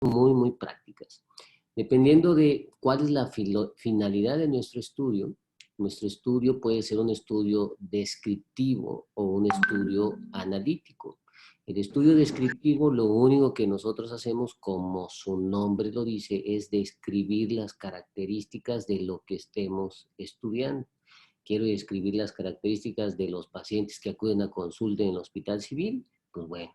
muy prácticas. Dependiendo de cuál es la finalidad de nuestro estudio puede ser un estudio descriptivo o un estudio analítico. El estudio descriptivo, lo único que nosotros hacemos, como su nombre lo dice, es describir las características de lo que estemos estudiando. Quiero describir las características de los pacientes que acuden a consulta en el hospital civil, pues bueno,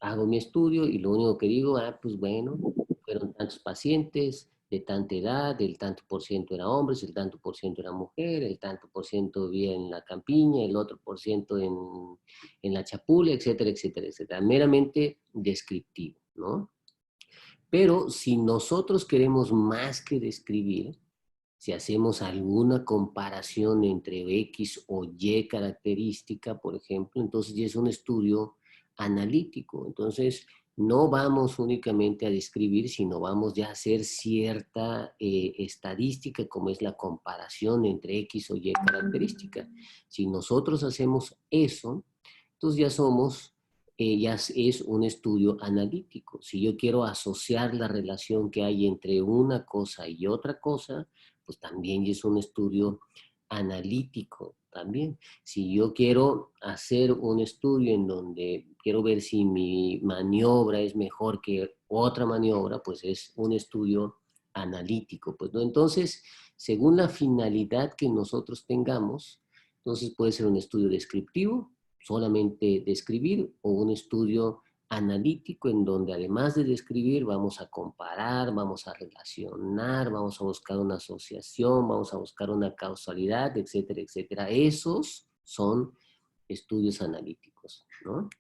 hago mi estudio y lo único que digo, pues bueno, fueron tantos pacientes de tanta edad, el tanto por ciento era hombres, el tanto por ciento era mujer, el tanto por ciento vivía en la campiña, el otro por ciento en la chapula, etcétera, etcétera, etcétera. Meramente descriptivo, ¿no? Pero si nosotros queremos más que describir, si hacemos alguna comparación entre X o Y característica, por ejemplo, entonces ya es un estudio analítico. Entonces, no vamos únicamente a describir, sino vamos ya a hacer cierta estadística, como es la comparación entre X o Y característica. Si nosotros hacemos eso, entonces ya somos, ya es un estudio analítico. Si yo quiero asociar la relación que hay entre una cosa y otra cosa, pues también es un estudio analítico también. Si yo quiero hacer un estudio en donde quiero ver si mi maniobra es mejor que otra maniobra, pues es un estudio analítico. Pues, ¿no? Entonces, según la finalidad que nosotros tengamos, entonces puede ser un estudio descriptivo, solamente describir, o un estudio analítico en donde además de describir vamos a comparar, vamos a relacionar, vamos a buscar una asociación, vamos a buscar una causalidad, etcétera, etcétera. Esos son estudios analíticos, ¿no?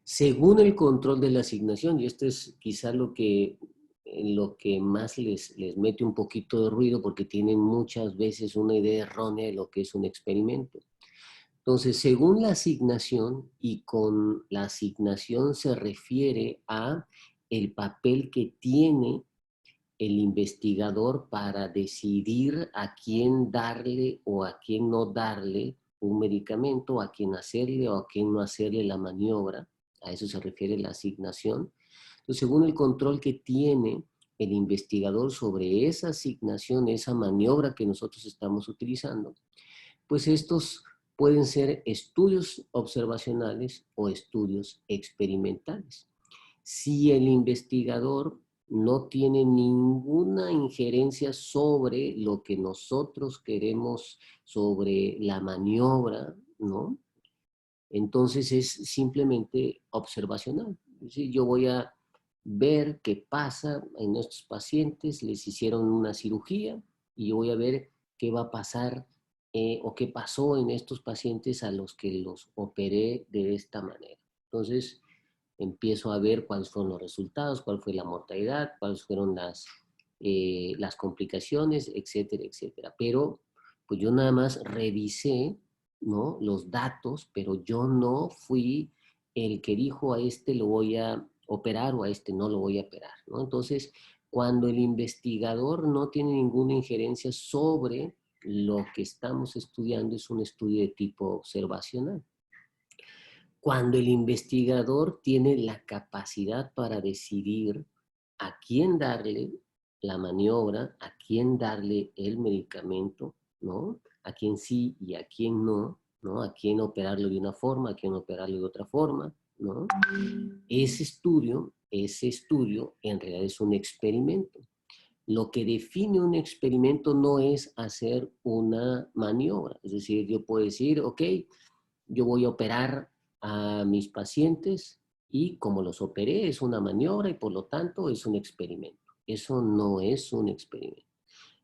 Según el control de la asignación, y esto es quizá lo que más les mete un poquito de ruido porque tienen muchas veces una idea errónea de lo que es un experimento. Entonces, según la asignación, y con la asignación se refiere a el papel que tiene el investigador para decidir a quién darle o a quién no darle un medicamento, a quién hacerle o a quién no hacerle la maniobra. A eso se refiere la asignación. Entonces, según el control que tiene el investigador sobre esa asignación, esa maniobra que nosotros estamos utilizando, pues estos pueden ser estudios observacionales o estudios experimentales. Si el investigador no tiene ninguna injerencia sobre lo que nosotros queremos, sobre la maniobra, ¿no? Entonces es simplemente observacional. Es decir, yo voy a ver qué pasa en estos pacientes, les hicieron una cirugía y yo voy a ver qué va a pasar o qué pasó en estos pacientes a los que los operé de esta manera. Entonces empiezo a ver cuáles fueron los resultados, cuál fue la mortalidad, cuáles fueron las complicaciones, etcétera, etcétera. Pero pues yo nada más revisé, ¿no?, los datos, pero yo no fui el que dijo a este lo voy a operar o a este no lo voy a operar, ¿no? Entonces, cuando el investigador no tiene ninguna injerencia sobre lo que estamos estudiando, es un estudio de tipo observacional. Cuando el investigador tiene la capacidad para decidir a quién darle la maniobra, a quién darle el medicamento, ¿no? A quién sí y a quién no, ¿no? A quién operarlo de una forma, a quién operarlo de otra forma, ¿no? Ese estudio en realidad es un experimento. Lo que define un experimento no es hacer una maniobra. Es decir, yo puedo decir, ok, yo voy a operar a mis pacientes y como los operé es una maniobra y por lo tanto es un experimento. Eso no es un experimento.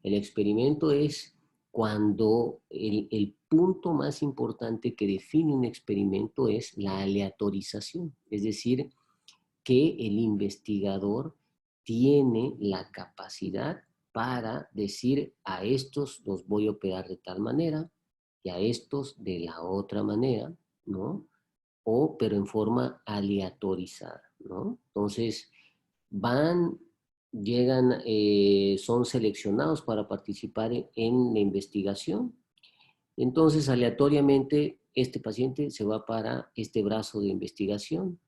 El experimento es cuando el punto más importante que define un experimento es la aleatorización. Es decir, que el investigador tiene la capacidad para decir a estos los voy a operar de tal manera y a estos de la otra manera, ¿no? O, pero en forma aleatorizada, ¿no? Entonces, llegan, son seleccionados para participar en la investigación. Entonces, aleatoriamente, este paciente se va para este brazo de investigación,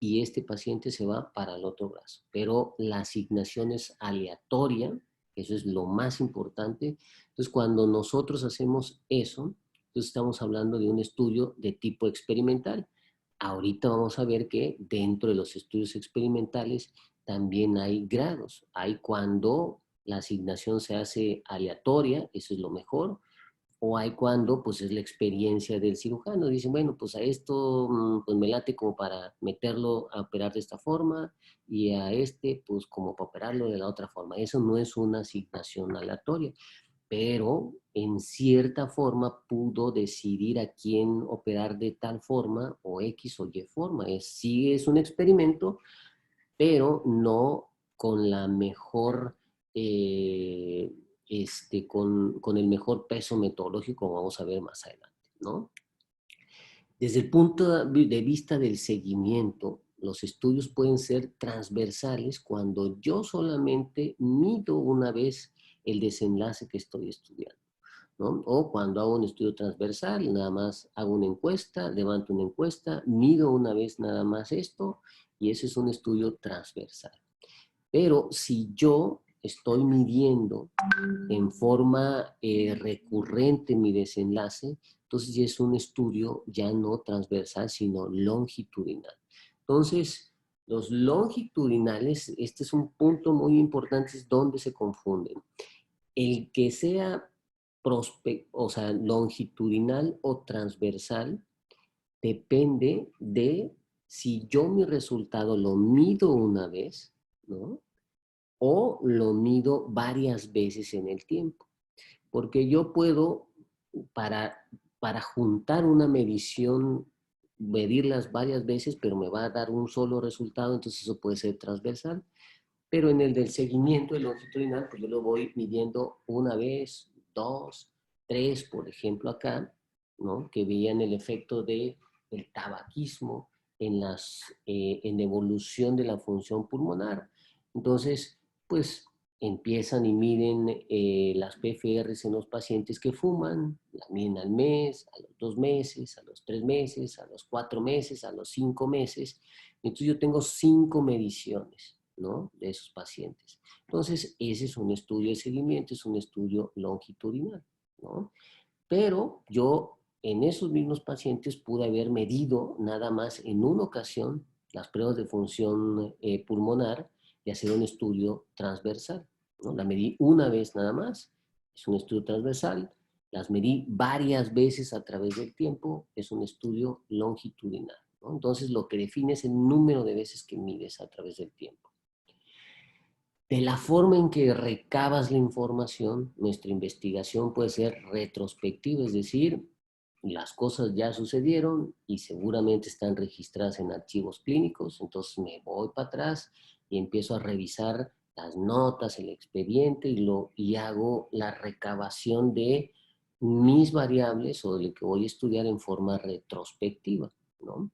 y este paciente se va para el otro brazo. Pero la asignación es aleatoria, eso es lo más importante. Entonces, cuando nosotros hacemos eso, entonces estamos hablando de un estudio de tipo experimental. Ahorita vamos a ver que dentro de los estudios experimentales también hay grados. Hay cuando la asignación se hace aleatoria, eso es lo mejor, o hay cuando pues es la experiencia del cirujano. Dicen, bueno, pues a esto pues me late como para meterlo a operar de esta forma y a este pues como para operarlo de la otra forma. Eso no es una asignación aleatoria, pero en cierta forma pudo decidir a quién operar de tal forma o X o Y forma. Sí es un experimento, pero no con la mejor, con el mejor peso metodológico, como vamos a ver más adelante, ¿no? Desde el punto de vista del seguimiento, los estudios pueden ser transversales cuando yo solamente mido una vez el desenlace que estoy estudiando, ¿no? O cuando hago un estudio transversal, nada más hago una encuesta, levanto una encuesta, mido una vez nada más esto, y ese es un estudio transversal. Pero si yo estoy midiendo en forma recurrente mi desenlace, entonces ya es un estudio ya no transversal, sino longitudinal. Entonces, los longitudinales, este es un punto muy importante, es donde se confunden. El que sea o sea, longitudinal o transversal depende de si yo mi resultado lo mido una vez, ¿no? O lo mido varias veces en el tiempo. Porque yo puedo, para, para juntar una medición, medirlas varias veces, pero me va a dar un solo resultado, entonces eso puede ser transversal. Pero en el del seguimiento, el longitudinal, pues yo lo voy midiendo una vez, dos, tres, por ejemplo acá, ¿no? Que veían el efecto del tabaquismo en la evolución de la función pulmonar. Entonces, pues empiezan y miden las PFRs en los pacientes que fuman, la miden al mes, a los 2 meses, a los 3 meses, a los 4 meses, a los 5 meses. Entonces yo tengo 5 mediciones, ¿no? De esos pacientes. Entonces, ese es un estudio de seguimiento, es un estudio longitudinal, ¿no? Pero yo en esos mismos pacientes pude haber medido nada más en una ocasión las pruebas de función pulmonar y hacer un estudio transversal, ¿no? La medí una vez nada más, es un estudio transversal. Las medí varias veces a través del tiempo, es un estudio longitudinal, ¿no? Entonces, lo que define es el número de veces que mides a través del tiempo. De la forma en que recabas la información, nuestra investigación puede ser retrospectiva, es decir, las cosas ya sucedieron y seguramente están registradas en archivos clínicos, entonces me voy para atrás y empiezo a revisar las notas, el expediente y hago la recabación de mis variables o de lo que voy a estudiar en forma retrospectiva, ¿no?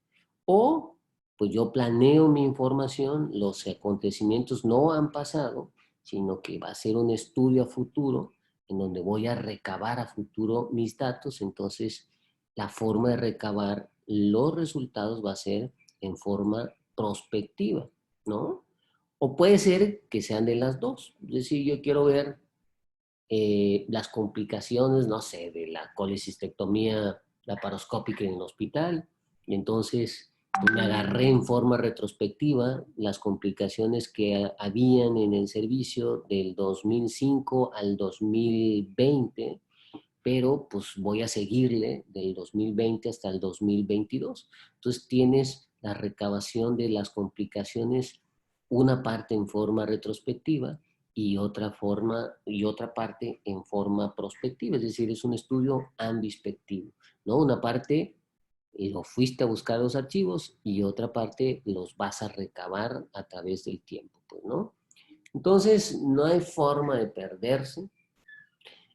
O pues yo planeo mi información, los acontecimientos no han pasado, sino que va a ser un estudio a futuro en donde voy a recabar a futuro mis datos, entonces la forma de recabar los resultados va a ser en forma prospectiva, ¿no? O puede ser que sean de las dos, es decir, yo quiero ver las complicaciones, no sé, de la colecistectomía laparoscópica en el hospital, y entonces me agarré en forma retrospectiva las complicaciones que habían en el servicio del 2005 al 2020, pero pues voy a seguirle del 2020 hasta el 2022. Entonces tienes la recabación de las complicaciones, una parte en forma retrospectiva y otra parte en forma prospectiva, es decir, es un estudio ambispectivo, ¿no? Una parte lo fuiste a buscar los archivos y otra parte los vas a recabar a través del tiempo, pues, ¿no? Entonces, no hay forma de perderse.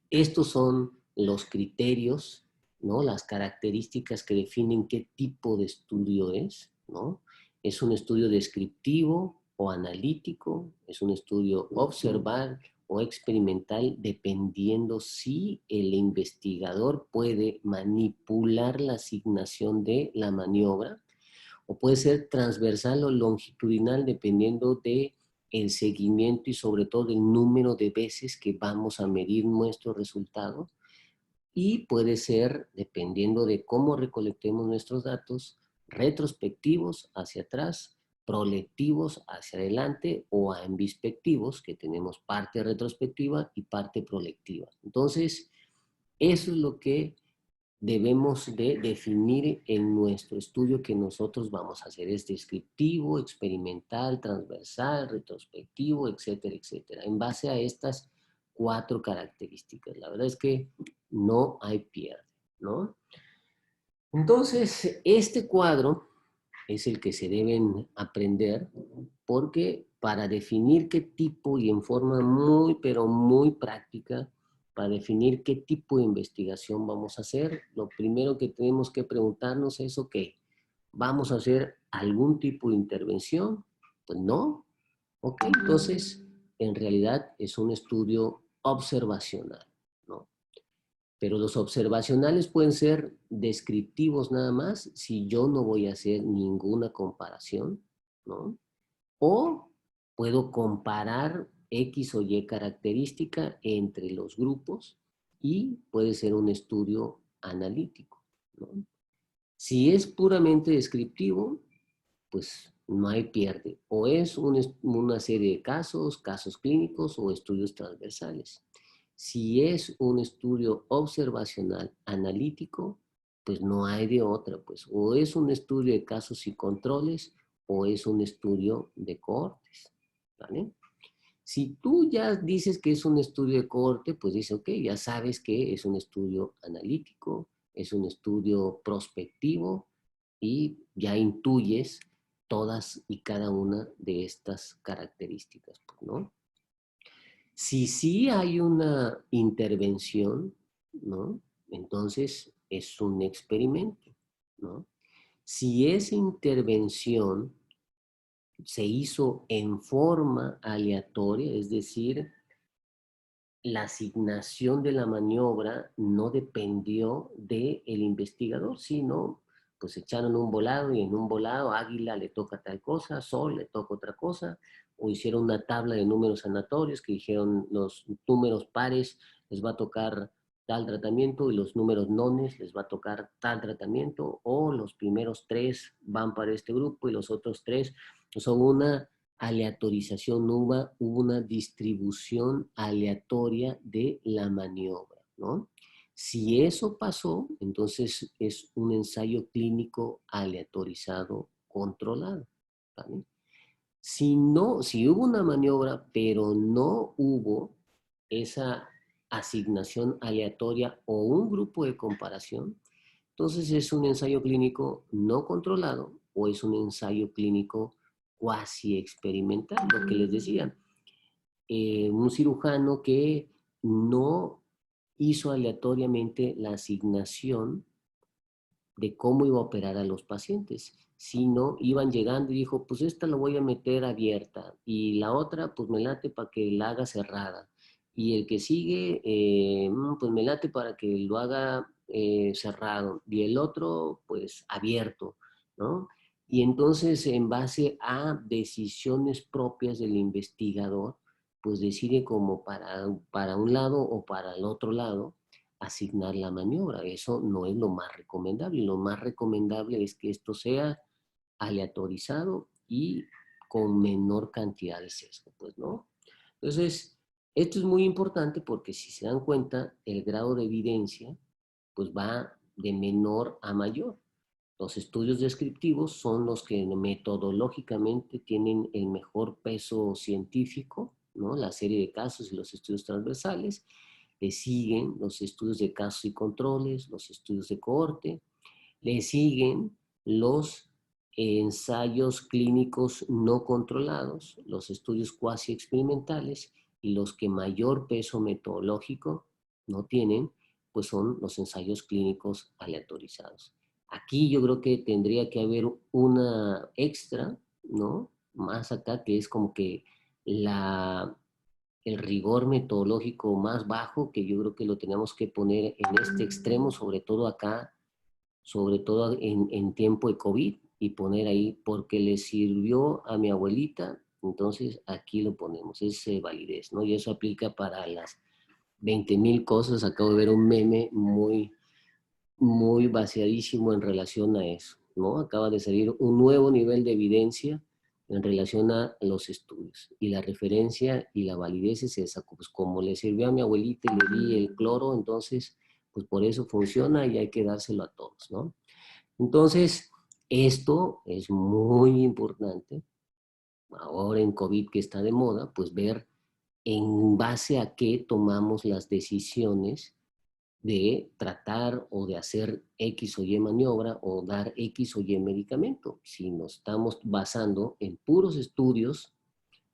Estos son los criterios, ¿no? Las características que definen qué tipo de estudio es, ¿no? Es un estudio descriptivo o analítico, es un estudio observal o experimental, dependiendo si el investigador puede manipular la asignación de la maniobra, o puede ser transversal o longitudinal dependiendo de el seguimiento y sobre todo el número de veces que vamos a medir nuestro resultado. Y puede ser, dependiendo de cómo recolectemos nuestros datos, retrospectivos hacia atrás, proleptivos hacia adelante o ambispetivos, que tenemos parte retrospectiva y parte proleptiva. Entonces, eso es lo que debemos de definir en nuestro estudio que nosotros vamos a hacer. Es descriptivo, experimental, transversal, retrospectivo, etcétera, etcétera. En base a estas 4 características. La verdad es que no hay pierde, ¿no? Entonces, este cuadro es el que se deben aprender porque para definir qué tipo y en forma muy, pero muy práctica, para definir qué tipo de investigación vamos a hacer, lo primero que tenemos que preguntarnos es, ok, ¿vamos a hacer algún tipo de intervención? Pues no. Ok, entonces, en realidad es un estudio observacional, ¿no? Pero los observacionales pueden ser descriptivos nada más si yo no voy a hacer ninguna comparación, ¿no? O puedo comparar X o Y característica entre los grupos y puede ser un estudio analítico, ¿no? Si es puramente descriptivo, pues no hay pierde. O es una serie de casos, casos clínicos o estudios transversales. Si es un estudio observacional analítico, pues no hay de otra, pues o es un estudio de casos y controles o es un estudio de cohortes, ¿vale? Si tú ya dices que es un estudio de cohorte, pues dice, ok, ya sabes que es un estudio analítico, es un estudio prospectivo y ya intuyes todas y cada una de estas características, ¿no? Si sí hay una intervención, ¿no? Entonces es un experimento, ¿no? Si esa intervención se hizo en forma aleatoria, es decir, la asignación de la maniobra no dependió del investigador, sino pues echaron un volado y en un volado Águila le toca tal cosa, Sol le toca otra cosa, o hicieron una tabla de números aleatorios que dijeron los números pares les va a tocar tal tratamiento y los números nones les va a tocar tal tratamiento, o los primeros 3 van para este grupo y los otros 3 son una aleatorización, hubo una distribución aleatoria de la maniobra, ¿no? Si eso pasó, entonces es un ensayo clínico aleatorizado controlado, ¿vale? Si no, si hubo una maniobra, pero no hubo esa asignación aleatoria o un grupo de comparación, entonces es un ensayo clínico no controlado o es un ensayo clínico cuasi experimental, lo que les decía. Un cirujano que no hizo aleatoriamente la asignación de cómo iba a operar a los pacientes, sino iban llegando y dijo, pues esta la voy a meter abierta y la otra pues me late para que la haga cerrada y el que sigue pues me late para que lo haga cerrado y el otro pues abierto, ¿no? Y entonces en base a decisiones propias del investigador, pues decide como para un lado o para el otro lado asignar la maniobra. Eso no es lo más recomendable. Lo más recomendable es que esto sea aleatorizado y con menor cantidad de sesgo, pues, ¿no? Entonces, esto es muy importante porque si se dan cuenta, el grado de evidencia, pues va de menor a mayor. Los estudios descriptivos son los que metodológicamente tienen el mejor peso científico, ¿no? La serie de casos y los estudios transversales. Le siguen los estudios de casos y controles, los estudios de cohorte. Le siguen los ensayos clínicos no controlados, los estudios cuasi experimentales y los que mayor peso metodológico no tienen, pues son los ensayos clínicos aleatorizados. Aquí yo creo que tendría que haber una extra, ¿no? Más acá, que es como que el rigor metodológico más bajo, que yo creo que lo tenemos que poner en este extremo, sobre todo acá, sobre todo en tiempo de COVID, y poner ahí, porque le sirvió a mi abuelita, entonces aquí lo ponemos, es validez, ¿no? Y eso aplica para las 20.000 cosas. Acabo de ver un meme muy vaciadísimo en relación a eso, ¿no? Acaba de salir un nuevo nivel de evidencia en relación a los estudios. Y la referencia y la validez es esa, pues como le sirvió a mi abuelita y le di el cloro, entonces, pues por eso funciona y hay que dárselo a todos, ¿no? Entonces, esto es muy importante, ahora en COVID que está de moda, pues ver en base a qué tomamos las decisiones de tratar o de hacer X o Y maniobra o dar X o Y medicamento. Si nos estamos basando en puros estudios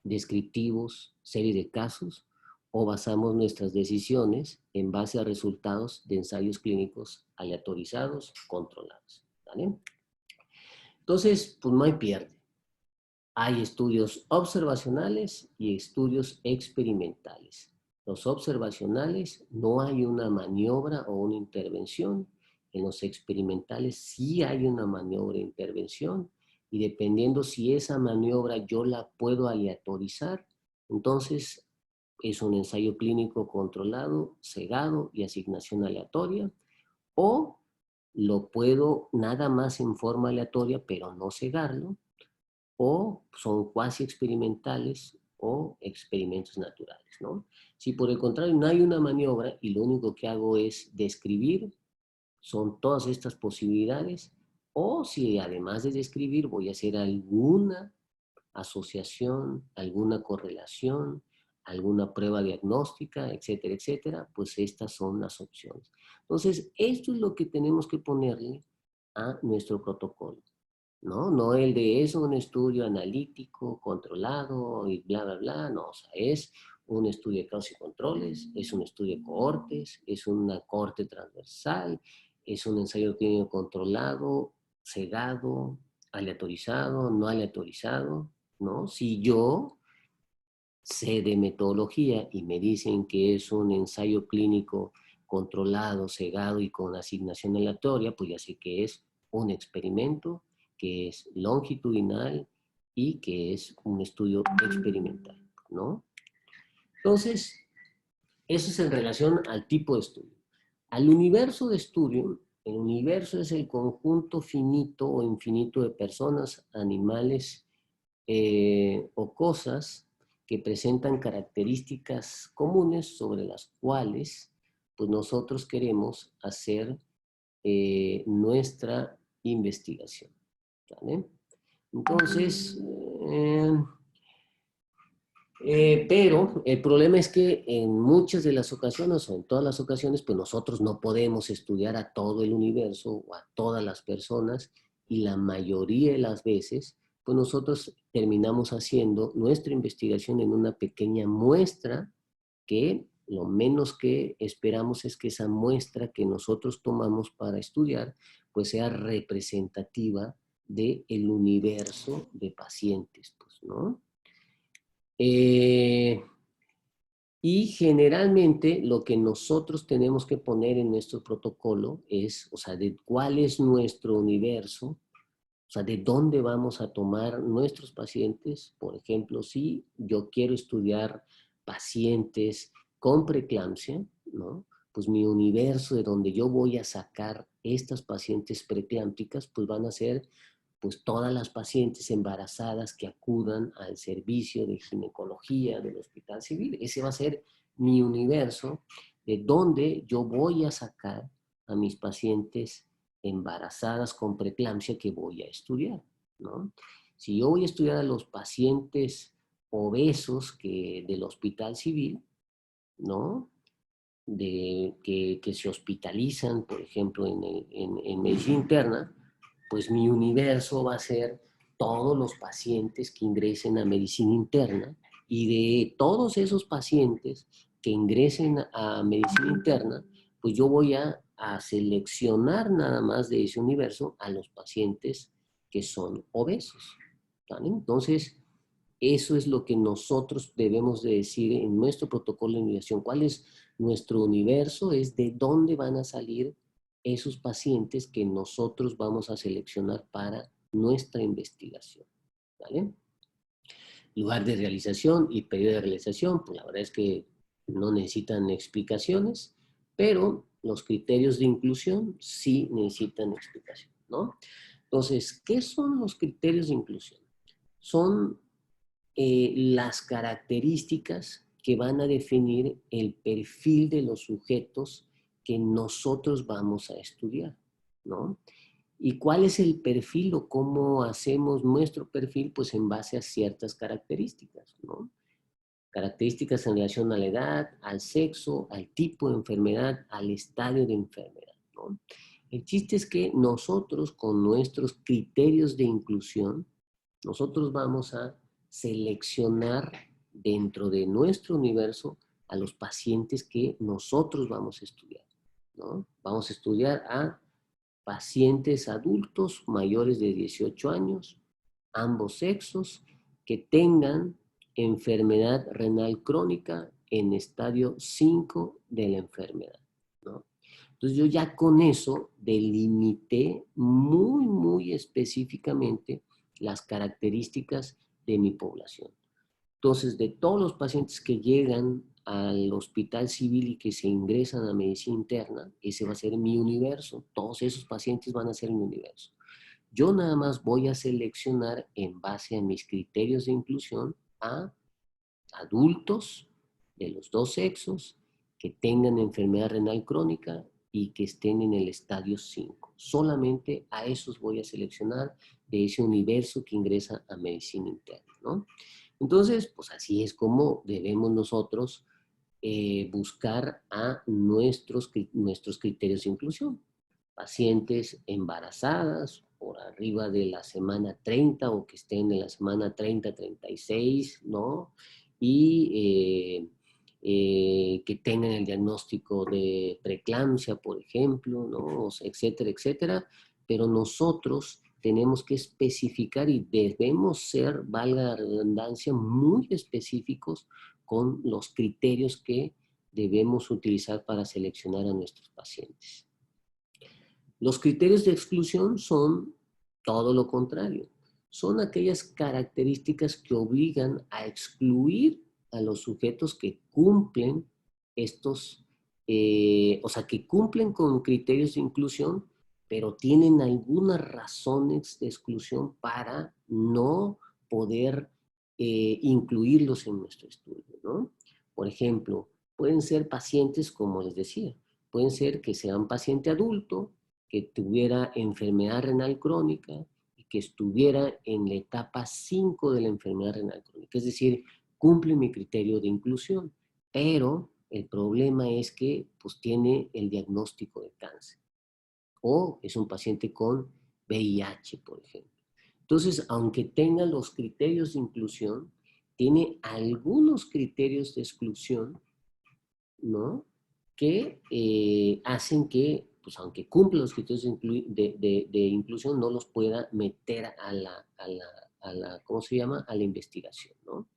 descriptivos, serie de casos, o basamos nuestras decisiones en base a resultados de ensayos clínicos aleatorizados, controlados. ¿Vale? Entonces, pues no hay pierde. Hay estudios observacionales y estudios experimentales. Los observacionales no hay una maniobra o una intervención. En los experimentales sí hay una maniobra e intervención, y dependiendo si esa maniobra yo la puedo aleatorizar, entonces es un ensayo clínico controlado, cegado y asignación aleatoria, o lo puedo nada más en forma aleatoria pero no cegarlo, o son cuasi experimentales o experimentos naturales, ¿no? Si por el contrario no hay una maniobra y lo único que hago es describir, son todas estas posibilidades, o si además de describir voy a hacer alguna asociación, alguna correlación, alguna prueba diagnóstica, etcétera, etcétera, pues estas son las opciones. Entonces, esto es lo que tenemos que ponerle a nuestro protocolo. ¿No? No el de es un estudio analítico, controlado y bla, bla, bla, no, o sea, es un estudio de causas y controles, es un estudio de cohortes, es una cohorte transversal, es un ensayo clínico controlado, cegado, aleatorizado, no aleatorizado, ¿no? Si yo sé de metodología y me dicen que es un ensayo clínico controlado, cegado y con asignación aleatoria, pues ya sé que es un experimento, que es longitudinal y que es un estudio experimental, ¿no? Entonces, eso es en relación al tipo de estudio. Al universo de estudio, el universo es el conjunto finito o infinito de personas, animales o cosas que presentan características comunes sobre las cuales pues nosotros queremos hacer nuestra investigación. ¿Vale? Entonces, pero el problema es que en muchas de las ocasiones, o en todas las ocasiones, pues nosotros no podemos estudiar a todo el universo o a todas las personas, y la mayoría de las veces, pues nosotros terminamos haciendo nuestra investigación en una pequeña muestra, que lo menos que esperamos es que esa muestra que nosotros tomamos para estudiar, pues sea representativa del universo de pacientes, pues, ¿no? Y generalmente lo que nosotros tenemos que poner en nuestro protocolo es, o sea, de cuál es nuestro universo, o sea, de dónde vamos a tomar nuestros pacientes. Por ejemplo, si yo quiero estudiar pacientes con preeclampsia, ¿no? Pues mi universo de donde yo voy a sacar estas pacientes preeclámpticas, pues van a ser pues todas las pacientes embarazadas que acudan al servicio de ginecología del Hospital Civil. Ese va a ser mi universo de donde yo voy a sacar a mis pacientes embarazadas con preeclampsia que voy a estudiar, ¿no? Si yo voy a estudiar a los pacientes obesos del Hospital Civil, ¿no? Que se hospitalizan, por ejemplo, en medicina interna, pues mi universo va a ser todos los pacientes que ingresen a medicina interna, y de todos esos pacientes que ingresen a medicina interna, pues yo voy a seleccionar nada más de ese universo a los pacientes que son obesos, ¿vale? Entonces, eso es lo que nosotros debemos de decir en nuestro protocolo de investigación. ¿Cuál es nuestro universo? Es de dónde van a salir esos pacientes que nosotros vamos a seleccionar para nuestra investigación, ¿vale? Lugar de realización y periodo de realización, pues la verdad es que no necesitan explicaciones, pero los criterios de inclusión sí necesitan explicación, ¿no? Entonces, ¿qué son los criterios de inclusión? Son las características que van a definir el perfil de los sujetos que nosotros vamos a estudiar, ¿no? ¿Y cuál es el perfil o cómo hacemos nuestro perfil? Pues en base a ciertas características, ¿no? Características en relación a la edad, al sexo, al tipo de enfermedad, al estadio de enfermedad, ¿no? El chiste es que nosotros con nuestros criterios de inclusión, nosotros vamos a seleccionar dentro de nuestro universo a los pacientes que nosotros vamos a estudiar, ¿no? Vamos a estudiar a pacientes adultos mayores de 18 años, ambos sexos, que tengan enfermedad renal crónica en estadio 5 de la enfermedad, ¿no? Entonces yo ya con eso delimité muy específicamente las características de mi población. Entonces, de todos los pacientes que llegan al hospital civil y que se ingresan a medicina interna, ese va a ser mi universo. Todos esos pacientes van a ser mi universo. Yo nada más voy a seleccionar en base a mis criterios de inclusión a adultos de los dos sexos que tengan enfermedad renal crónica y que estén en el estadio 5. Solamente a esos voy a seleccionar de ese universo que ingresa a medicina interna, ¿no? Entonces, pues así es como debemos nosotros buscar a nuestros criterios de inclusión. Pacientes embarazadas por arriba de la semana 30 o que estén en la semana 30-36, ¿no? Y que tengan el diagnóstico de preeclampsia, por ejemplo, ¿no? Etcétera, etcétera. Pero nosotros tenemos que especificar y debemos ser, valga la redundancia, muy específicos con los criterios que debemos utilizar para seleccionar a nuestros pacientes. Los criterios de exclusión son todo lo contrario. Son aquellas características que obligan a excluir a los sujetos que cumplen estos, o sea, que cumplen con criterios de inclusión, pero tienen algunas razones de exclusión para no poder incluirlos en nuestro estudio, ¿no? Por ejemplo, pueden ser pacientes, como les decía, pueden ser que sea un paciente adulto, que tuviera enfermedad renal crónica y que estuviera en la etapa 5 de la enfermedad renal crónica. Es decir, cumple mi criterio de inclusión, pero el problema es que pues, tiene el diagnóstico de cáncer o es un paciente con VIH, por ejemplo. Entonces, aunque tenga los criterios de inclusión, tiene algunos criterios de exclusión, ¿no? Que hacen que, pues aunque cumpla los criterios de inclusión, no los pueda meter ¿cómo se llama? A la investigación, ¿no?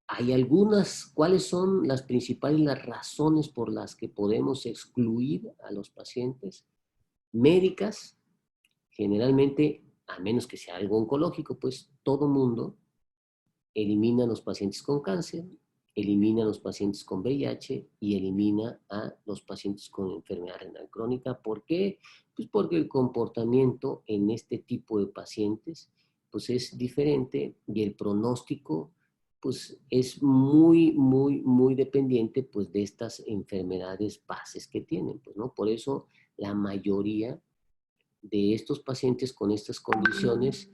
Hay algunas, ¿cuáles son las principales las razones por las que podemos excluir a los pacientes? Médicas, generalmente, a menos que sea algo oncológico, pues todo mundo elimina a los pacientes con cáncer, elimina a los pacientes con VIH y elimina a los pacientes con enfermedad renal crónica. ¿Por qué? Pues porque el comportamiento en este tipo de pacientes pues es diferente y el pronóstico pues es muy dependiente pues de estas enfermedades bases que tienen, pues, ¿no? Por eso la mayoría de estos pacientes con estas condiciones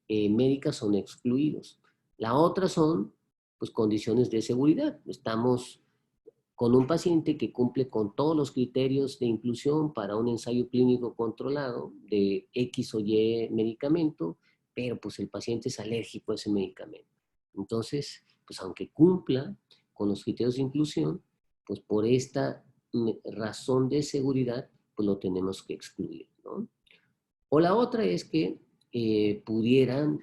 médicas son excluidos. La otra son pues, condiciones de seguridad. Estamos con un paciente que cumple con todos los criterios de inclusión para un ensayo clínico controlado de X o Y medicamento, pero pues el paciente es alérgico a ese medicamento. Entonces, pues aunque cumpla con los criterios de inclusión, pues por esta razón de seguridad, pues lo tenemos que excluir, ¿no? O la otra es que pudiéramos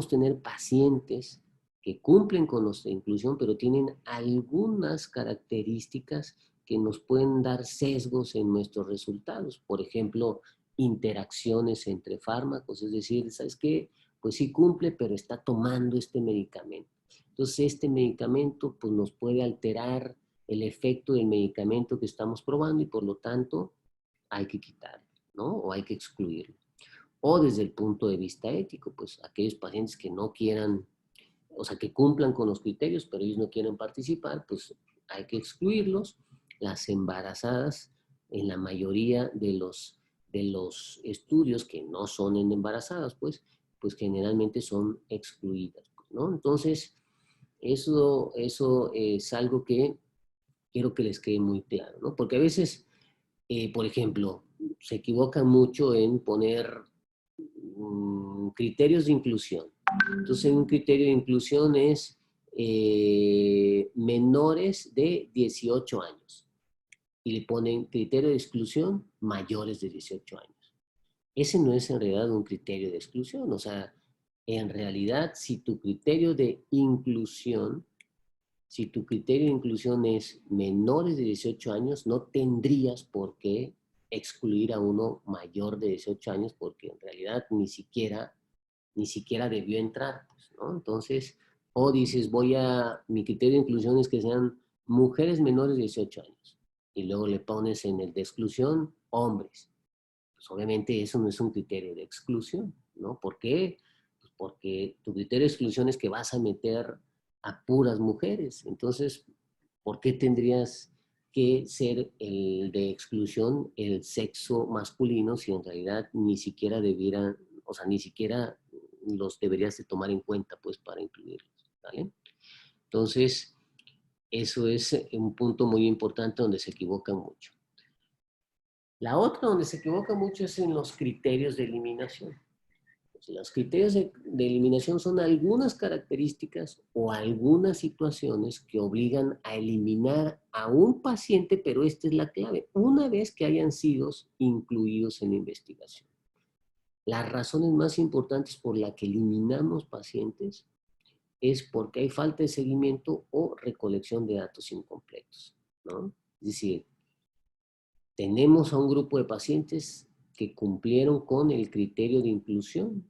tener pacientes que cumplen con los de inclusión, pero tienen algunas características que nos pueden dar sesgos en nuestros resultados. Por ejemplo, interacciones entre fármacos, es decir, ¿sabes qué? Pues sí cumple, pero está tomando este medicamento. Entonces, este medicamento pues, nos puede alterar el efecto del medicamento que estamos probando y por lo tanto hay que quitarlo, ¿no? O hay que excluirlo. O desde el punto de vista ético, pues aquellos pacientes que no quieran, o sea, que cumplan con los criterios, pero ellos no quieren participar, pues hay que excluirlos. Las embarazadas, en la mayoría de los estudios que no son en embarazadas, pues generalmente son excluidas, ¿no? Entonces, eso es algo que quiero que les quede muy claro, ¿no? Porque a veces, por ejemplo, se equivocan mucho en poner criterios de inclusión. Entonces, un criterio de inclusión es menores de 18 años y le ponen criterio de exclusión mayores de 18 años. Ese no es en realidad un criterio de exclusión, o sea, en realidad, si tu criterio de inclusión, si tu criterio de inclusión es menores de 18 años, no tendrías por qué excluir a uno mayor de 18 años porque en realidad ni siquiera debió entrar, pues, ¿no? Entonces, o dices, mi criterio de inclusión es que sean mujeres menores de 18 años, y luego le pones en el de exclusión hombres. Pues obviamente eso no es un criterio de exclusión, ¿no? ¿Por qué? Pues porque tu criterio de exclusión es que vas a meter a puras mujeres. Entonces, ¿por qué tendrías que ser el de exclusión el sexo masculino si en realidad ni siquiera debieran, o sea, ni siquiera los deberías de tomar en cuenta, pues, para incluirlos, ¿vale? Entonces, eso es un punto muy importante donde se equivocan mucho. La otra donde se equivoca mucho es en los criterios de eliminación. Los criterios de eliminación son algunas características o algunas situaciones que obligan a eliminar a un paciente, pero esta es la clave, una vez que hayan sido incluidos en la investigación. Las razones más importantes por las que eliminamos pacientes es porque hay falta de seguimiento o recolección de datos incompletos, ¿no? Es decir, tenemos a un grupo de pacientes que cumplieron con el criterio de inclusión,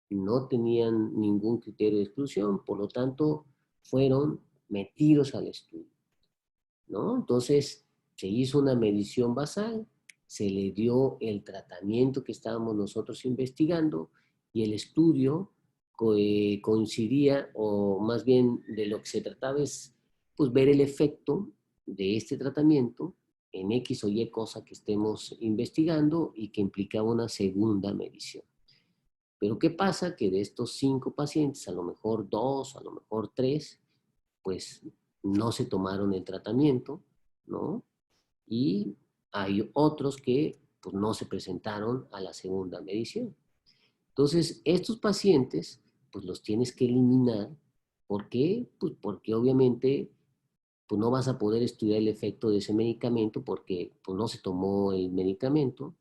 no tenían ningún criterio de exclusión, por lo tanto, fueron metidos al estudio, ¿no? Entonces, se hizo una medición basal, se le dio el tratamiento que estábamos nosotros investigando y el estudio coincidía, o más bien de lo que se trataba es pues, ver el efecto de este tratamiento en X o Y cosa que estemos investigando y que implicaba una segunda medición. Pero ¿qué pasa? Que de estos 5 pacientes, a lo mejor 2, a lo mejor 3, pues no se tomaron el tratamiento, ¿no? Y hay otros que pues, no se presentaron a la segunda medición. Entonces, estos pacientes, pues los tienes que eliminar. ¿Por qué? Pues porque obviamente pues, no vas a poder estudiar el efecto de ese medicamento porque pues, no se tomó el medicamento.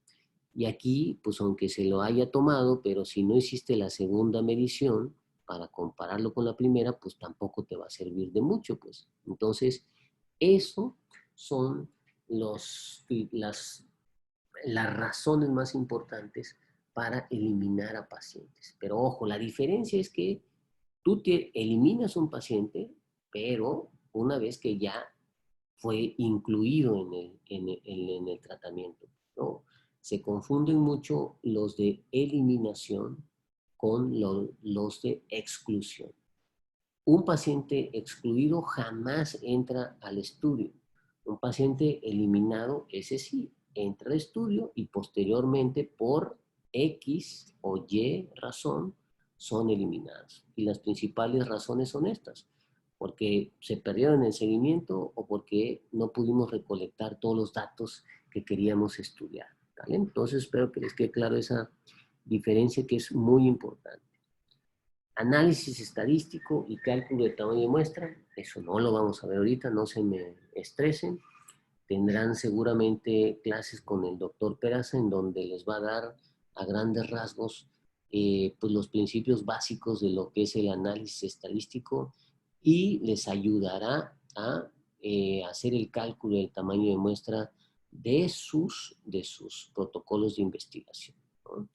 Y aquí, pues aunque se lo haya tomado, pero si no hiciste la segunda medición para compararlo con la primera, pues tampoco te va a servir de mucho, pues. Entonces, eso son las razones más importantes para eliminar a pacientes. Pero ojo, la diferencia es que tú te eliminas un paciente, pero una vez que ya fue incluido en el tratamiento, ¿no? Se confunden mucho los de eliminación con los de exclusión. Un paciente excluido jamás entra al estudio. Un paciente eliminado, ese sí, entra al estudio y posteriormente por X o Y razón son eliminados. Y las principales razones son estas, porque se perdieron el seguimiento o porque no pudimos recolectar todos los datos que queríamos estudiar, ¿vale? Entonces espero que les quede claro esa diferencia que es muy importante. Análisis estadístico y cálculo de tamaño de muestra, eso no lo vamos a ver ahorita, no se me estresen. Tendrán seguramente clases con el doctor Peraza en donde les va a dar a grandes rasgos pues los principios básicos de lo que es el análisis estadístico y les ayudará a hacer el cálculo del tamaño de muestra de sus protocolos de investigación, ¿no?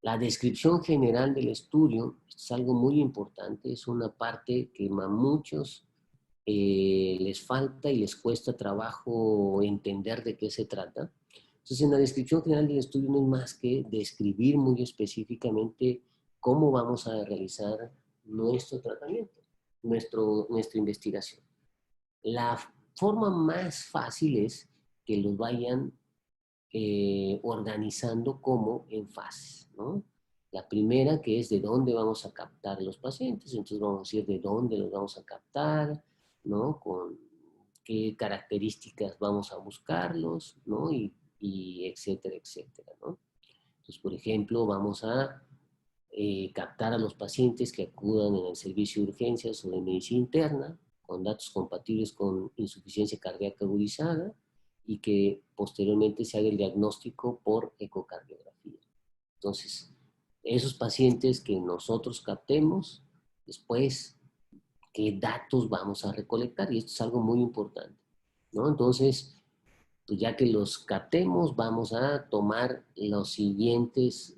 La descripción general del estudio es algo muy importante, es una parte que a muchos les falta y les cuesta trabajo entender de qué se trata. Entonces, en la descripción general del estudio no es más que describir muy específicamente cómo vamos a realizar nuestro tratamiento, nuestra investigación. La forma más fácil es que los vayan organizando como en fases, ¿no? La primera, que es de dónde vamos a captar los pacientes, entonces vamos a decir de dónde los vamos a captar, ¿no? Con qué características vamos a buscarlos, ¿no? Y etcétera, etcétera, ¿no? Entonces, por ejemplo, vamos a captar a los pacientes que acudan en el servicio de urgencias o de medicina interna con datos compatibles con insuficiencia cardíaca agudizada y que posteriormente se haga el diagnóstico por ecocardiografía. Entonces, esos pacientes que nosotros captemos, después, ¿qué datos vamos a recolectar? Y esto es algo muy importante, ¿no? Entonces, pues ya que los captemos, vamos a tomar los siguientes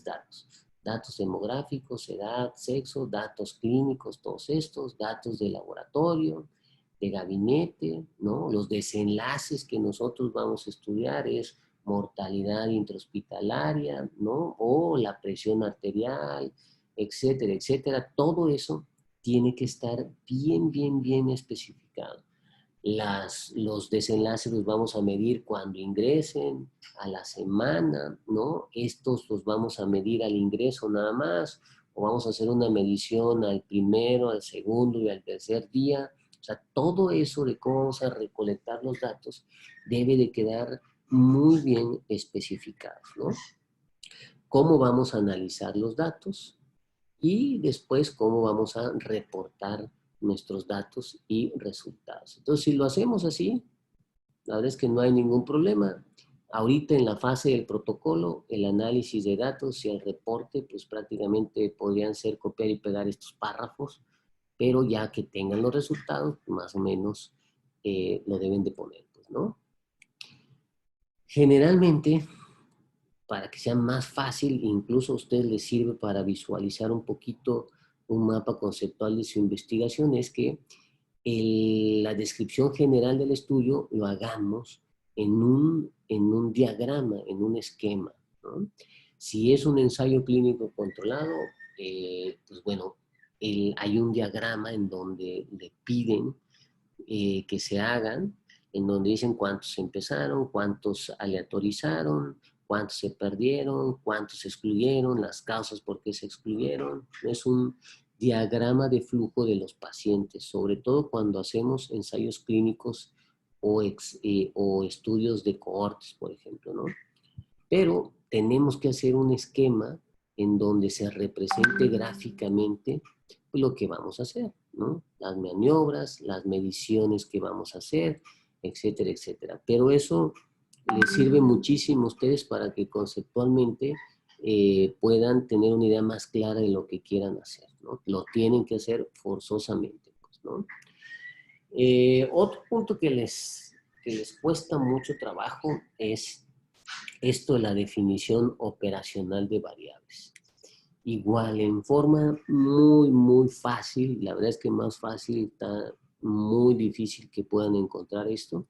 datos. Datos demográficos, edad, sexo, datos clínicos, todos estos, datos de laboratorio, de gabinete, ¿no? Los desenlaces que nosotros vamos a estudiar es mortalidad intrahospitalaria, ¿no? O la presión arterial, etcétera, etcétera. Todo eso tiene que estar bien, bien, bien especificado. Los desenlaces los vamos a medir cuando ingresen, a la semana, ¿no? Estos los vamos a medir al ingreso nada más, o vamos a hacer una medición al primero, al segundo y al tercer día. O sea, todo eso de cómo vamos a recolectar los datos debe de quedar muy bien especificado, ¿no? Cómo vamos a analizar los datos y después cómo vamos a reportar nuestros datos y resultados. Entonces, si lo hacemos así, la verdad es que no hay ningún problema. Ahorita en la fase del protocolo, el análisis de datos y el reporte, pues prácticamente podrían ser copiar y pegar estos párrafos, pero ya que tengan los resultados, más o menos lo deben de poner, pues, ¿no? Generalmente, para que sea más fácil, incluso a usted les sirve para visualizar un poquito un mapa conceptual de su investigación, es que la descripción general del estudio lo hagamos en un diagrama, en un esquema, ¿no? Si es un ensayo clínico controlado, pues bueno, hay un diagrama en donde le piden que se hagan, en donde dicen cuántos empezaron, cuántos aleatorizaron, cuántos se perdieron, cuántos se excluyeron, las causas por qué se excluyeron. Es un diagrama de flujo de los pacientes, sobre todo cuando hacemos ensayos clínicos o estudios de cohortes, por ejemplo, ¿no? Pero tenemos que hacer un esquema en donde se represente gráficamente lo que vamos a hacer, ¿no? Las maniobras, las mediciones que vamos a hacer, etcétera, etcétera. Pero eso les sirve muchísimo a ustedes para que conceptualmente puedan tener una idea más clara de lo que quieran hacer, ¿no? Lo tienen que hacer forzosamente, pues, ¿no? Otro punto que les cuesta mucho trabajo es esto de la definición operacional de variables. Igual, en forma muy, muy fácil, la verdad es que más fácil, está muy difícil que puedan encontrar esto.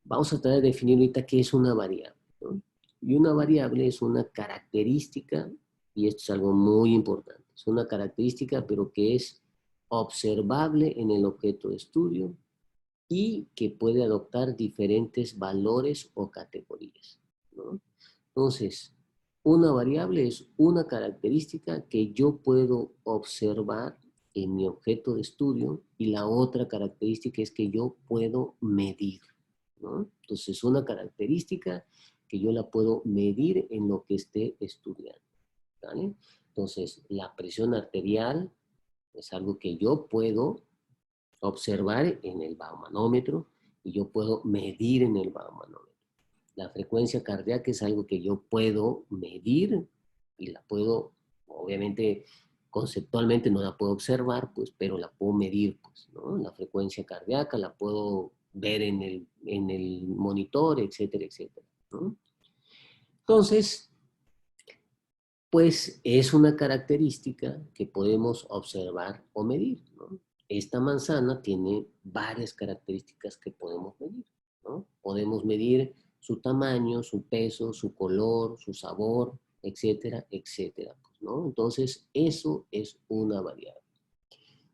Vamos a tratar de definir ahorita qué es una variable, ¿no? Y una variable es una característica, y esto es algo muy importante, es una característica pero que es observable en el objeto de estudio y que puede adoptar diferentes valores o categorías, ¿no? Entonces, una variable es una característica que yo puedo observar en mi objeto de estudio y la otra característica es que yo puedo medir, ¿no? Entonces, una característica que yo la puedo medir en lo que esté estudiando, ¿vale? Entonces, la presión arterial es algo que yo puedo observar en el baumanómetro y yo puedo medir en el baumanómetro. La frecuencia cardíaca es algo que yo puedo medir y la puedo, obviamente, conceptualmente no la puedo observar, pues, pero la puedo medir, pues, ¿no? La frecuencia cardíaca la puedo ver en el monitor, etcétera, etcétera, ¿no? Entonces, pues es una característica que podemos observar o medir, ¿no? Esta manzana tiene varias características que podemos medir, ¿no? Podemos medir su tamaño, su peso, su color, su sabor, etcétera, etcétera, ¿no? Entonces, eso es una variable.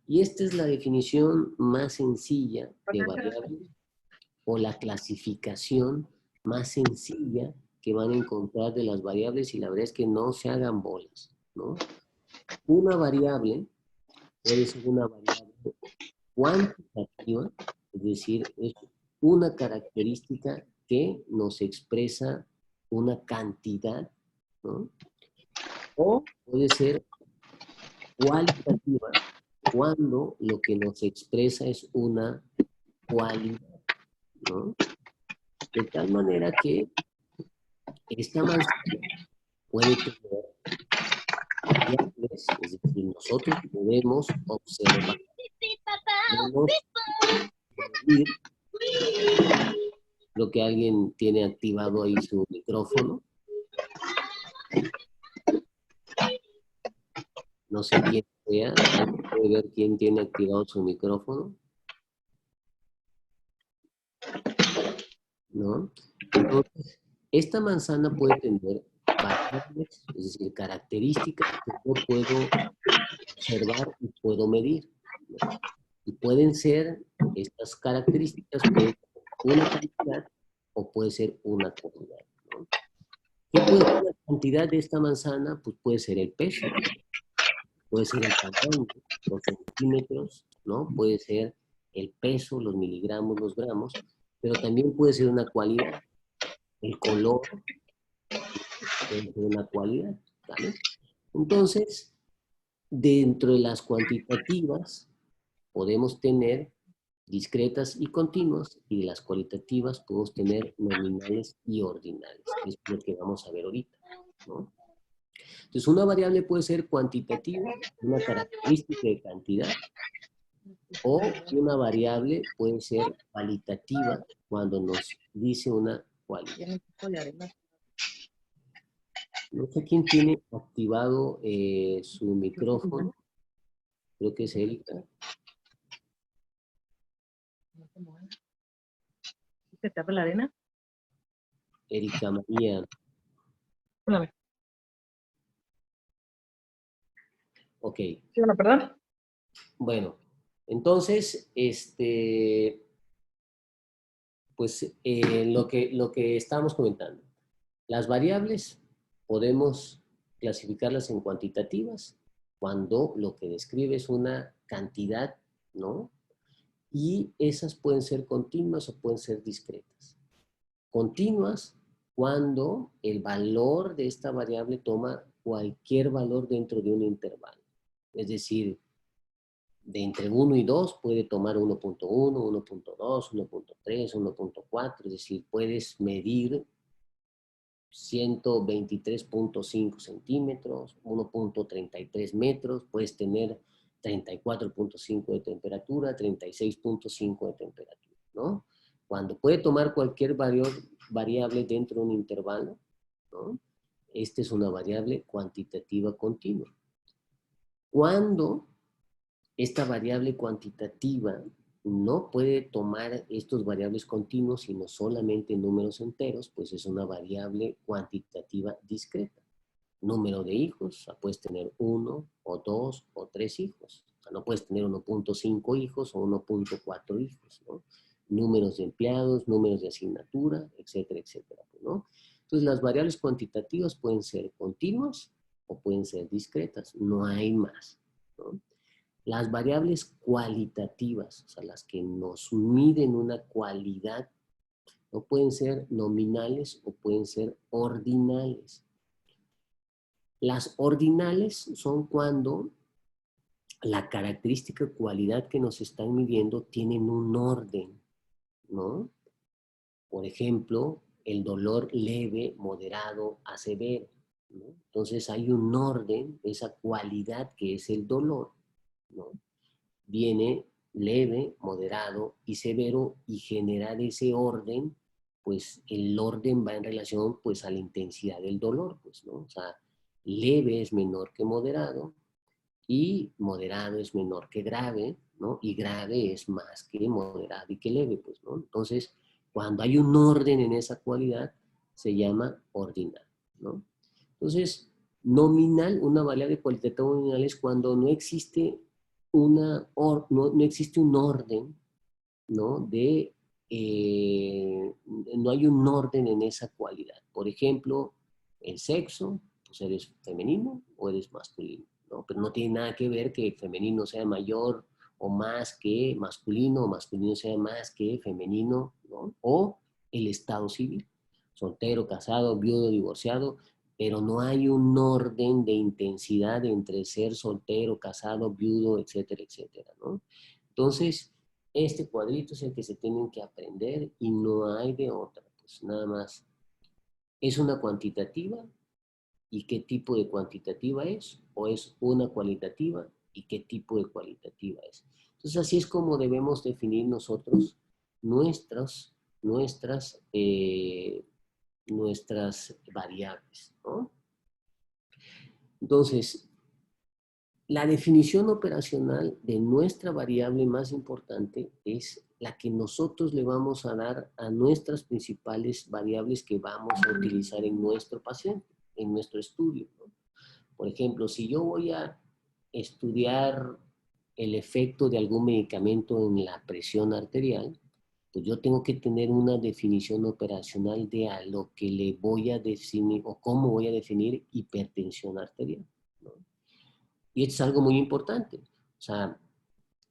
Y esta es la definición más sencilla de variable o la clasificación más sencilla que van a encontrar de las variables, y la verdad es que no se hagan bolas, ¿no? Una variable puede ser una variable cuantitativa, es decir, es una característica que nos expresa una cantidad, ¿no? O puede ser cualitativa cuando lo que nos expresa es una cualidad, ¿no? De tal manera que esta manzana puede tener variables, es decir, nosotros podemos observar, podemos medir. Creo que alguien tiene activado ahí su micrófono. No sé quién sea. ¿Alguien puede ver quién tiene activado su micrófono? ¿No? Entonces, esta manzana puede tener variables, es decir, características que yo puedo observar y puedo medir, ¿no? Y pueden ser, estas características pueden ser una cantidad o puede ser una cualidad, ¿no? ¿Qué puede ser la cantidad de esta manzana? Pues puede ser el peso, puede ser el tamaño, los centímetros, ¿no? Puede ser el peso, los miligramos, los gramos, pero también puede ser una cualidad. El color puede ser una cualidad, ¿vale? Entonces, dentro de las cuantitativas podemos tener discretas y continuas, y de las cualitativas podemos tener nominales y ordinales, que es lo que vamos a ver ahorita, ¿no? Entonces, una variable puede ser cuantitativa, una característica de cantidad, o una variable puede ser cualitativa cuando nos dice una cualidad. No sé quién tiene activado su micrófono, creo que es Erika. ¿Se tapa la arena? Erika María. Espérame. Ok. Sí, bueno, perdón. Bueno, entonces, pues lo que estábamos comentando. Las variables podemos clasificarlas en cuantitativas cuando lo que describe es una cantidad, ¿no? Y esas pueden ser continuas o pueden ser discretas. Continuas cuando el valor de esta variable toma cualquier valor dentro de un intervalo. Es decir, de entre 1 y 2 puede tomar 1.1, 1.2, 1.3, 1.4, es decir, puedes medir 123.5 centímetros, 1.33 metros, puedes tener 34.5 de temperatura, 36.5 de temperatura, ¿no? Cuando puede tomar cualquier variable dentro de un intervalo, ¿no? Esta es una variable cuantitativa continua. Cuando esta variable cuantitativa no puede tomar estos variables continuos, sino solamente números enteros, pues es una variable cuantitativa discreta. Número de hijos, o sea, puedes tener 1 o 2 o 3 hijos. O sea, no puedes tener 1.5 hijos o 1.4 hijos, ¿no? Números de empleados, números de asignatura, etcétera, etcétera, ¿no? Entonces, las variables cuantitativas pueden ser continuas o pueden ser discretas, no hay más, ¿no? Las variables cualitativas, o sea, las que nos miden una cualidad, no pueden ser nominales o pueden ser ordinales. Las ordinales son cuando la característica o cualidad que nos están midiendo tienen un orden, ¿no? Por ejemplo, el dolor leve, moderado a severo, ¿no? Entonces hay un orden, esa cualidad que es el dolor, ¿no? Viene leve, moderado y severo, y generar ese orden, pues el orden va en relación pues a la intensidad del dolor, pues, ¿no? O sea, leve es menor que moderado y moderado es menor que grave, ¿no? Y grave es más que moderado y que leve, pues, ¿no? Entonces, cuando hay un orden en esa cualidad, se llama ordinal, ¿no? Entonces, nominal, una variable cualitativa nominal es cuando no existe no existe un orden, ¿no? No hay un orden en esa cualidad. Por ejemplo, el sexo, pues eres femenino o eres masculino, ¿no? Pero no tiene nada que ver que femenino sea mayor o más que masculino, o masculino sea más que femenino, ¿no? O el estado civil, soltero, casado, viudo, divorciado, pero no hay un orden de intensidad entre ser soltero, casado, viudo, etcétera, etcétera, ¿no? Entonces, este cuadrito es el que se tienen que aprender y no hay de otra, pues nada más. ¿Es una cuantitativa? ¿Y qué tipo de cuantitativa es? ¿O es una cualitativa? ¿Y qué tipo de cualitativa es? Entonces, así es como debemos definir nosotros nuestras, nuestras, eh, nuestras variables, ¿no? Entonces, la definición operacional de nuestra variable más importante es la que nosotros le vamos a dar a nuestras principales variables que vamos a utilizar en nuestro paciente, en nuestro estudio, ¿no? Por ejemplo, si yo voy a estudiar el efecto de algún medicamento en la presión arterial, pues yo tengo que tener una definición operacional de a lo que le voy a definir o cómo voy a definir hipertensión arterial, ¿no? Y esto es algo muy importante. O sea,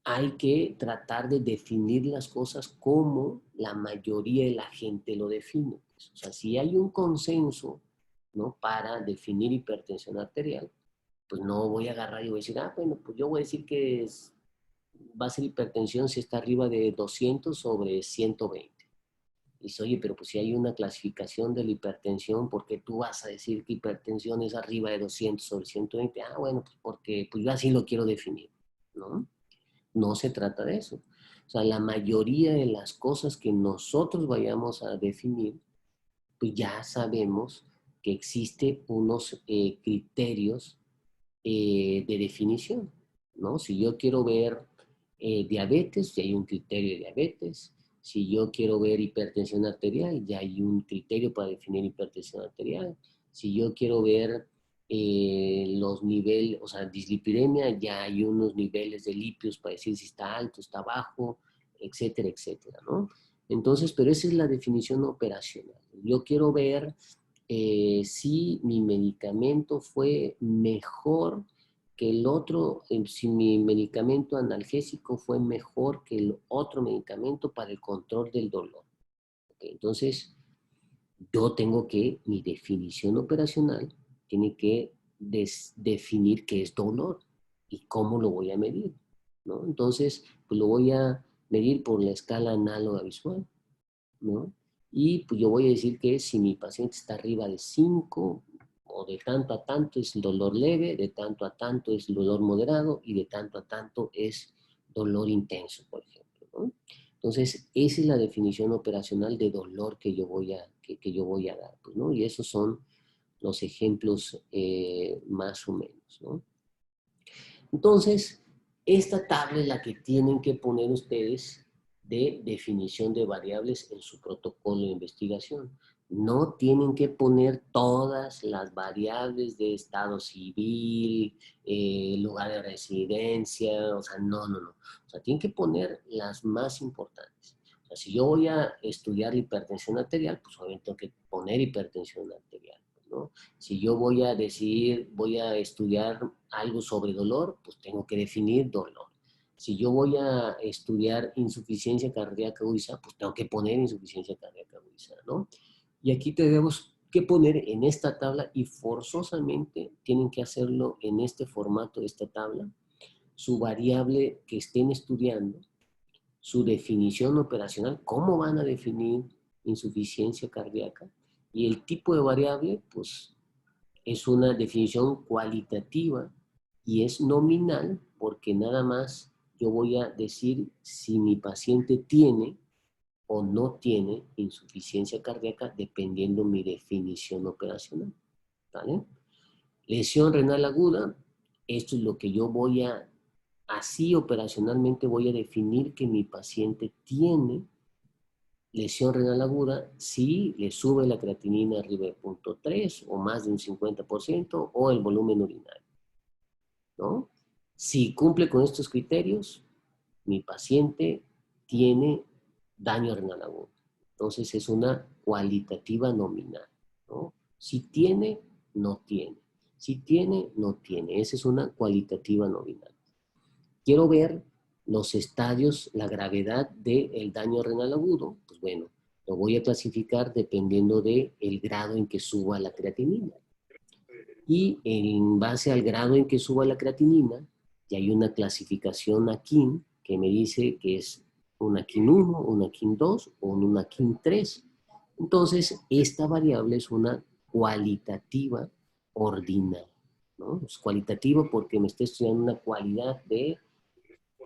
hay que tratar de definir las cosas como la mayoría de la gente lo define. O sea, si hay un consenso, ¿no?, para definir hipertensión arterial, pues no voy a agarrar y voy a decir, bueno, pues yo voy a decir que va a ser hipertensión si está arriba de 200 sobre 120. Y dice, oye, pero pues si hay una clasificación de la hipertensión, ¿por qué tú vas a decir que hipertensión es arriba de 200 sobre 120? Bueno, pues porque pues yo así lo quiero definir, ¿no? No se trata de eso. O sea, la mayoría de las cosas que nosotros vayamos a definir, pues ya sabemos que existen unos criterios de definición, ¿no? Si yo quiero ver diabetes, ya hay un criterio de diabetes. Si yo quiero ver hipertensión arterial, ya hay un criterio para definir hipertensión arterial. Si yo quiero ver los niveles, o sea, dislipidemia, ya hay unos niveles de lípidos para decir si está alto, está bajo, etcétera, etcétera, ¿no? Entonces, pero esa es la definición operacional. Yo quiero ver si mi medicamento fue mejor que el otro, si mi medicamento analgésico fue mejor que el otro medicamento para el control del dolor. ¿Okay? Entonces, yo tengo que, mi definición operacional tiene que definir qué es dolor y cómo lo voy a medir, ¿no? Entonces, pues lo voy a medir por la escala análoga visual, ¿no? Y pues yo voy a decir que si mi paciente está arriba de 5 o de tanto a tanto es dolor leve, de tanto a tanto es dolor moderado y de tanto a tanto es dolor intenso, por ejemplo, ¿no? Entonces, esa es la definición operacional de dolor que yo voy que yo voy a dar, pues, ¿no? Y esos son los ejemplos más o menos, ¿no? Entonces, esta tabla es la que tienen que poner ustedes de definición de variables en su protocolo de investigación. No tienen que poner todas las variables de estado civil, lugar de residencia, o sea, no, no, no. O sea, tienen que poner las más importantes. O sea, si yo voy a estudiar hipertensión arterial, pues obviamente tengo que poner hipertensión arterial, ¿no? Si yo voy a decidir, voy a estudiar algo sobre dolor, pues tengo que definir dolor. Si yo voy a estudiar insuficiencia cardíaca aguda, pues tengo que poner insuficiencia cardíaca aguda, ¿no? Y aquí tenemos que poner en esta tabla, y forzosamente tienen que hacerlo en este formato de esta tabla, su variable que estén estudiando, su definición operacional, cómo van a definir insuficiencia cardíaca, y el tipo de variable, pues es una definición cualitativa y es nominal porque nada más yo voy a decir si mi paciente tiene o no tiene insuficiencia cardíaca dependiendo mi definición operacional. ¿Vale? Lesión renal aguda, esto es lo que yo voy a, así operacionalmente voy a definir que mi paciente tiene lesión renal aguda si le sube la creatinina arriba de 0.3 o más de un 50% o el volumen urinario, ¿no? Si cumple con estos criterios, mi paciente tiene daño renal agudo. Entonces es una cualitativa nominal, ¿no? Si tiene, no tiene. Si tiene, no tiene. Esa es una cualitativa nominal. Quiero ver los estadios, la gravedad del daño renal agudo. Pues bueno, lo voy a clasificar dependiendo del grado en que suba la creatinina. Y en base al grado en que suba la creatinina, ya hay una clasificación AKIN que me dice que es una AKIN 1, una AKIN 2 o una AKIN 3. Entonces, esta variable es una cualitativa ordinal, ¿no? Es cualitativa porque me está estudiando una cualidad de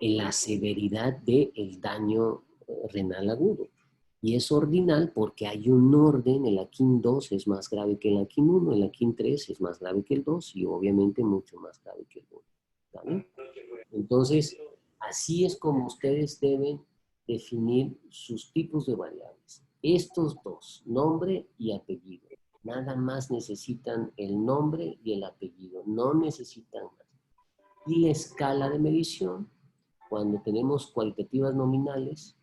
la severidad del daño renal agudo. Y es ordinal porque hay un orden, el AKIN 2 es más grave que el AKIN 1, el AKIN 3 es más grave que el 2 y obviamente mucho más grave que el 1. ¿Vale? Entonces, así es como ustedes deben definir sus tipos de variables. Estos dos, nombre y apellido. Nada más necesitan el nombre y el apellido, no necesitan más. Y la escala de medición, cuando tenemos cualitativas nominales,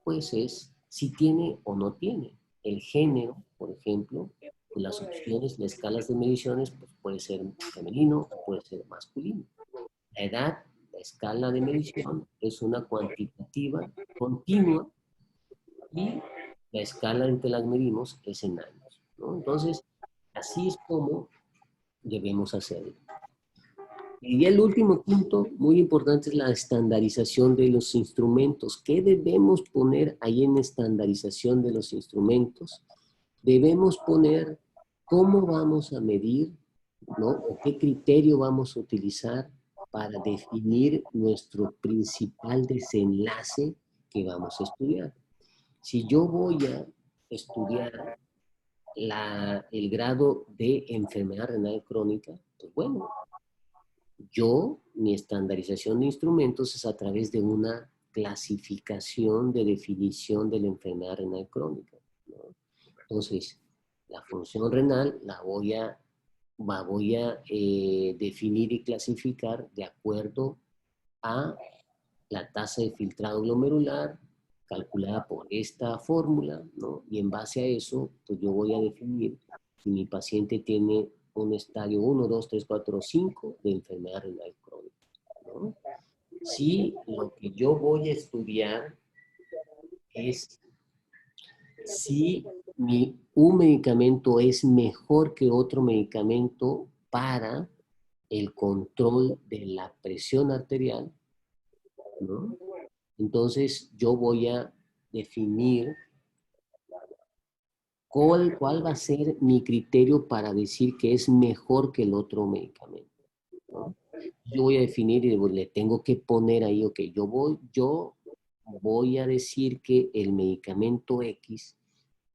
pues es si tiene o no tiene. El género, por ejemplo, pues las opciones, las escalas de mediciones, pues puede ser femenino o puede ser masculino. La edad, la escala de medición, es una cuantitativa continua y la escala en que las medimos es en años, ¿no? Entonces, así es como debemos hacerlo. Y el último punto muy importante es la estandarización de los instrumentos. ¿Qué debemos poner ahí en estandarización de los instrumentos? Debemos poner cómo vamos a medir, ¿no? O qué criterio vamos a utilizar para definir nuestro principal desenlace que vamos a estudiar. Si yo voy a estudiar el grado de enfermedad renal crónica, pues bueno, mi estandarización de instrumentos es a través de una clasificación de definición de la enfermedad renal crónica, ¿no? Entonces, la función renal la voy a definir y clasificar de acuerdo a la tasa de filtrado glomerular calculada por esta fórmula, ¿no? Y en base a eso, pues yo voy a definir si mi paciente tiene un estadio 1, 2, 3, 4, 5 de enfermedad renal crónica, ¿no? Si lo que yo voy a estudiar es si un medicamento es mejor que otro medicamento para el control de la presión arterial, ¿no? Entonces yo voy a definir cuál va a ser mi criterio para decir que es mejor que el otro medicamento, ¿no? Yo voy a definir y le tengo que poner ahí, ok, yo voy a decir que el medicamento X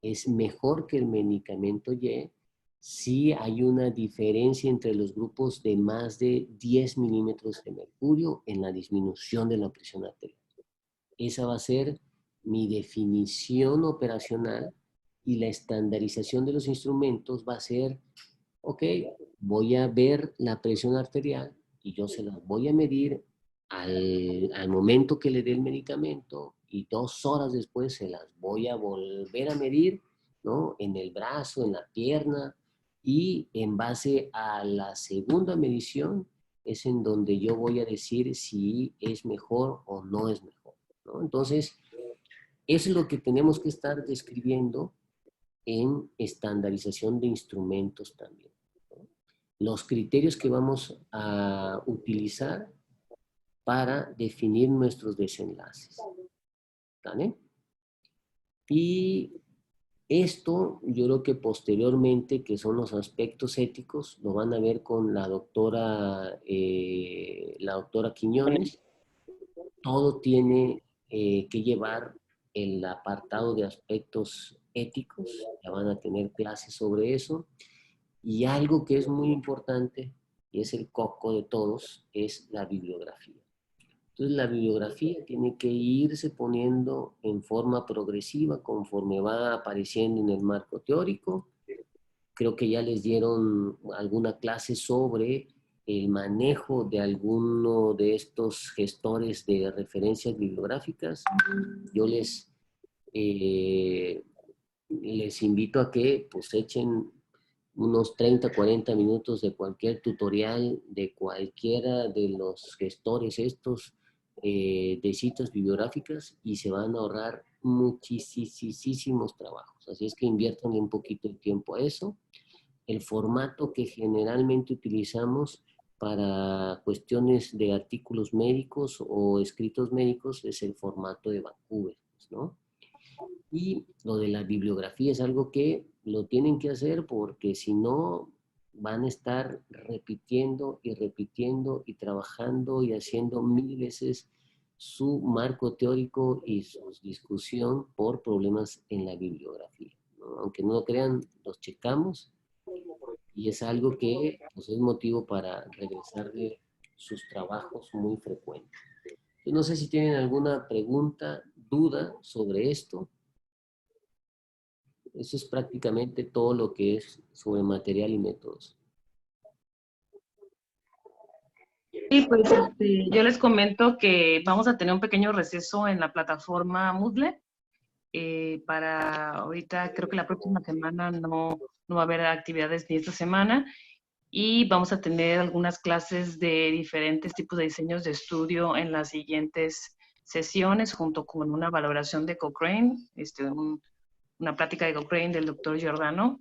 es mejor que el medicamento Y si hay una diferencia entre los grupos de más de 10 milímetros de mercurio en la disminución de la presión arterial. Esa va a ser mi definición operacional y la estandarización de los instrumentos va a ser, ok, voy a ver la presión arterial y yo se la voy a medir al momento que le dé el medicamento y 2 horas después se las voy a volver a medir, ¿no? En el brazo, en la pierna y en base a la segunda medición es en donde yo voy a decir si es mejor o no es mejor, ¿no? Entonces, eso es lo que tenemos que estar describiendo en estandarización de instrumentos también, ¿no? Los criterios que vamos a utilizar para definir nuestros desenlaces, ¿vale? Y esto yo creo que posteriormente, que son los aspectos éticos, lo van a ver con la doctora Quiñones, todo tiene que llevar el apartado de aspectos éticos, ya van a tener clases sobre eso, y algo que es muy importante, y es el coco de todos, es la bibliografía. Entonces la bibliografía tiene que irse poniendo en forma progresiva conforme va apareciendo en el marco teórico. Creo que ya les dieron alguna clase sobre el manejo de alguno de estos gestores de referencias bibliográficas. Yo les invito a que pues echen unos 30, 40 minutos de cualquier tutorial de cualquiera de los gestores estos de citas bibliográficas y se van a ahorrar muchísimos trabajos. Así es que inviertan un poquito de tiempo a eso. El formato que generalmente utilizamos para cuestiones de artículos médicos o escritos médicos es el formato de Vancouver, ¿no? Y lo de la bibliografía es algo que lo tienen que hacer porque si no van a estar repitiendo y repitiendo y trabajando y haciendo 1000 veces su marco teórico y su discusión por problemas en la bibliografía, ¿no? Aunque no lo crean, los checamos y es algo que pues, es motivo para regresar de sus trabajos muy frecuentes. Yo no sé si tienen alguna pregunta, duda sobre esto. Eso es prácticamente todo lo que es sobre material y métodos. Y pues yo les comento que vamos a tener un pequeño receso en la plataforma Moodle. Para ahorita, creo que la próxima semana no va a haber actividades ni esta semana. Y vamos a tener algunas clases de diferentes tipos de diseños de estudio en las siguientes sesiones, junto con una valoración de Cochrane, una plática de Cochrane del doctor Giordano,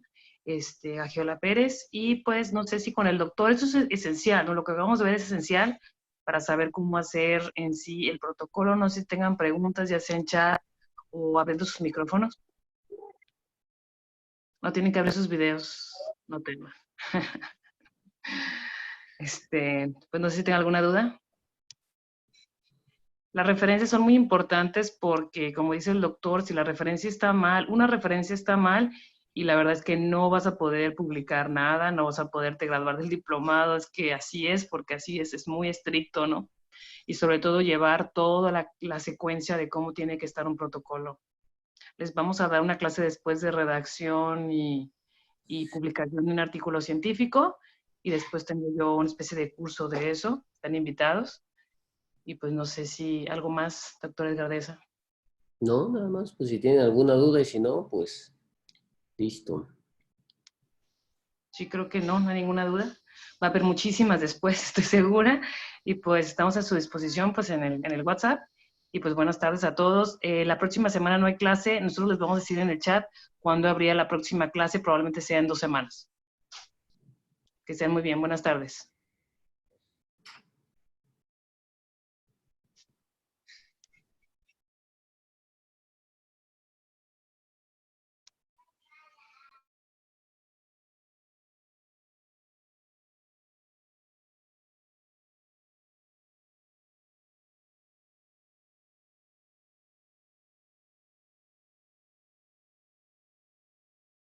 Agiola Pérez, y pues no sé si con el doctor, eso es esencial, ¿no? Lo que vamos a ver es esencial para saber cómo hacer en sí el protocolo. No sé si tengan preguntas, ya sea en chat o abriendo sus micrófonos. No tienen que abrir sus videos, no teman. Pues no sé si tienen alguna duda. Las referencias son muy importantes porque, como dice el doctor, si la referencia está mal, una referencia está mal y la verdad es que no vas a poder publicar nada, no vas a poderte graduar del diplomado, es que así es, porque así es muy estricto, ¿no? Y sobre todo llevar toda la secuencia de cómo tiene que estar un protocolo. Les vamos a dar una clase después de redacción y publicación de un artículo científico y después tengo yo una especie de curso de eso, están invitados. Y pues no sé si algo más, doctor Edgardesa. No, nada más, pues si tienen alguna duda y si no, pues listo. Sí, creo que no hay ninguna duda. Va a haber muchísimas después, estoy segura. Y pues estamos a su disposición pues en el WhatsApp. Y pues buenas tardes a todos. La próxima semana no hay clase. Nosotros les vamos a decir en el chat cuándo habría la próxima clase. Probablemente sea en 2 semanas. Que estén muy bien. Buenas tardes.